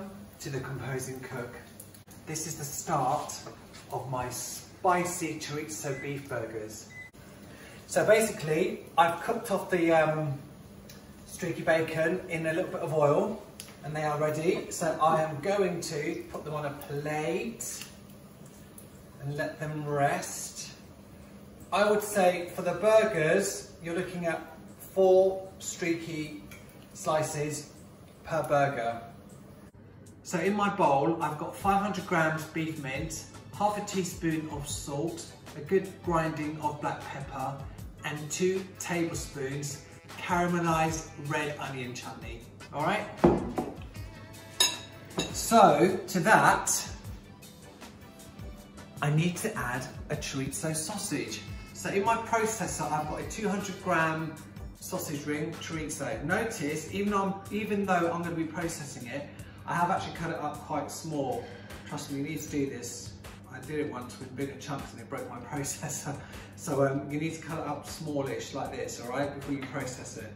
Welcome to the Composing Cook. This is the start of my Spicy Chorizo Beef Burgers. So basically, I've cooked off the streaky bacon in a little bit of oil and they are ready. So I am going to put them on a plate and let them rest. I would say for the burgers, you're looking at 4 streaky slices per burger. So in my bowl, I've got 500 grams beef mince, half a teaspoon of salt, a good grinding of black pepper, and 2 tablespoons caramelised red onion chutney. All right? So to that, I need to add a chorizo sausage. So in my processor, I've got a 200 gram sausage ring chorizo. Notice, even though I'm going to be processing it, I have actually cut it up quite small. Trust me, you need to do this. I did it once with bigger chunks and it broke my processor. So you need to cut it up smallish like this, all right, before you process it.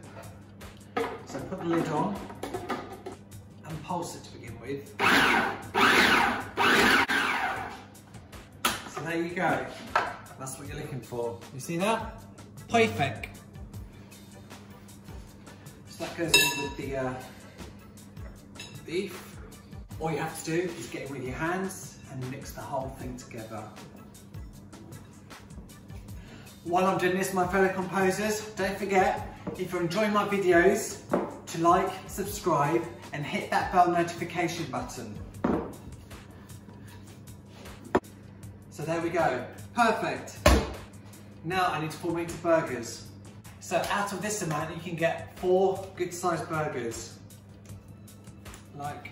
So put the lid on and pulse it to begin with. So there you go. That's what you're looking for. You see that? Perfect. So that goes in with the beef. All you have to do is get it with your hands and mix the whole thing together. While I'm doing this, my fellow composers, don't forget, if you're enjoying my videos, to like, subscribe, and hit that bell notification button. So there we go, perfect. Now I need to form it into burgers. So out of this amount, you can get 4 good sized burgers. Like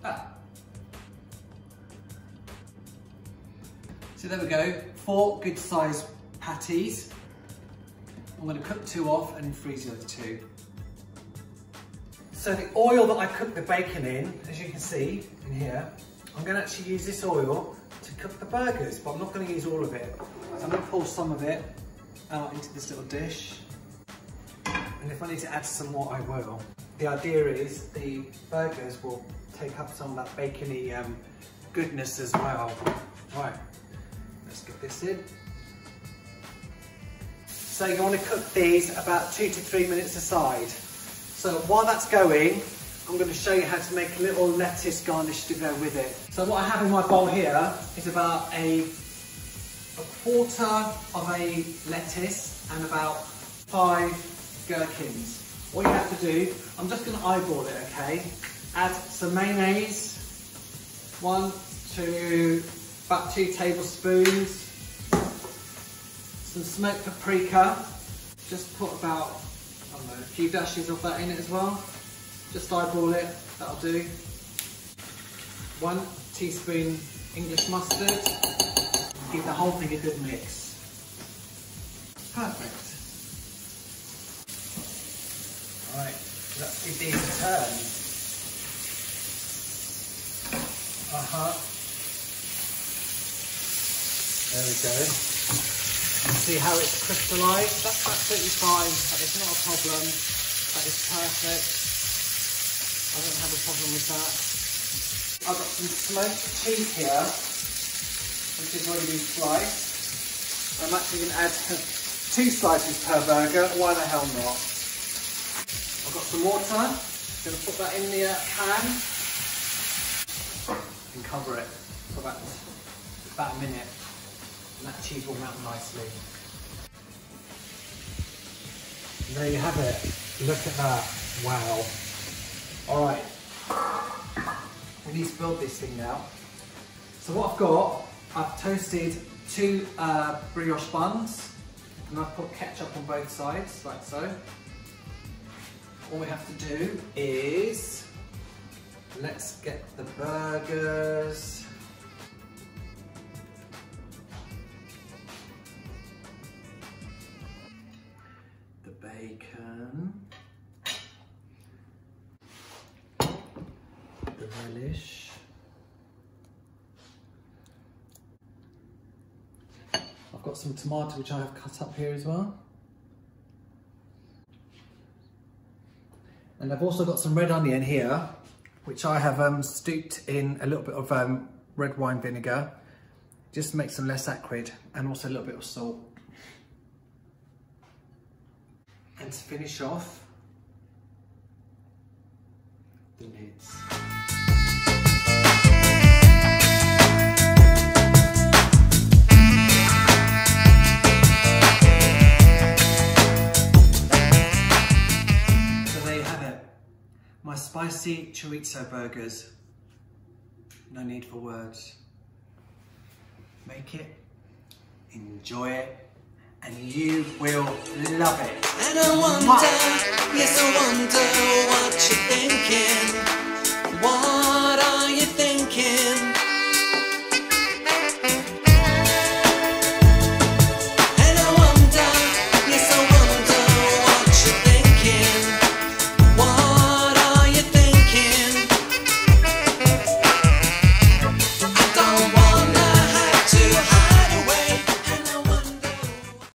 that. So there we go, 4 good sized patties. I'm going to cook 2 off and freeze the other 2. So the oil that I cooked the bacon in, as you can see in here, I'm going to actually use this oil to cook the burgers, but I'm not going to use all of it. So I'm going to pour some of it out into this little dish. And if I need to add some more, I will. The idea is the burgers will take up some of that bacony goodness as well. Right, let's get this in. So you want to cook these about 2 to 3 minutes aside. So while that's going, I'm going to show you how to make a little lettuce garnish to go with it. So what I have in my bowl here is about a quarter of a lettuce and about 5 gherkins. All you have to do, I'm just going to eyeball it, okay? Add some mayonnaise, about 2 tablespoons, some smoked paprika, just put about, I don't know, a few dashes of that in it as well. Just eyeball it, that'll do. 1 teaspoon English mustard, give the whole thing a good mix. Perfect. Right, let's give these a turn. There we go. You see how it's crystallised? That's absolutely fine. That is not a problem. That is perfect. I don't have a problem with that. I've got some smoked cheese here, which has already been sliced. I'm actually going to add 2 slices per burger. Why the hell not? I've got some water, I'm going to put that in the pan and cover it for about a minute, and that cheese will melt nicely. And there you have it, look at that, wow. Alright, we need to build this thing now. So what I've got, I've toasted 2 brioche buns, and I've put ketchup on both sides, like so. All we have to do is, let's get the burgers. The bacon. The relish. I've got some tomato which I have cut up here as well. And I've also got some red onion here, which I have steeped in a little bit of red wine vinegar, just to make them less acrid, and also a little bit of salt. And to finish off, the lids. My spicy chorizo burgers. No need for words. Make it, enjoy it, and you will love it. And I wonder, yes I wonder what you're thinking.